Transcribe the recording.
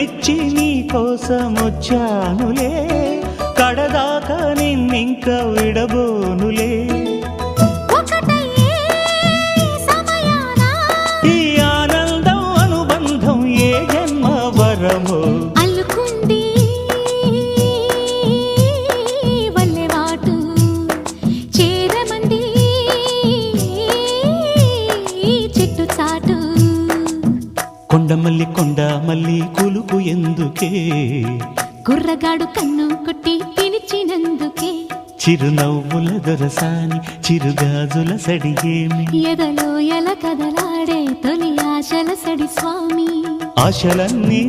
మెచ్చి నీ కోసం వచ్చానులే, కడదాకా నిన్నింక విడబోనులే. ఈ ఆనందం అనుబంధం ఏ జన్మ వరమో అల్లుకుంది వల్లెవాటు చేరమంది చెట్టు చాటు. కొండమల్లి కొండమల్లి కులుకు ఎందుకే, కుర్రగాడు కన్ను కొట్టి పిలిచినందుకే. చిరునవ్వుల దొరసాని చిరుగాజుల సడిగేమి, ఎదలో ఎల కదలాడే తొలి ఆశల సడి స్వామి. ఆశలన్నీ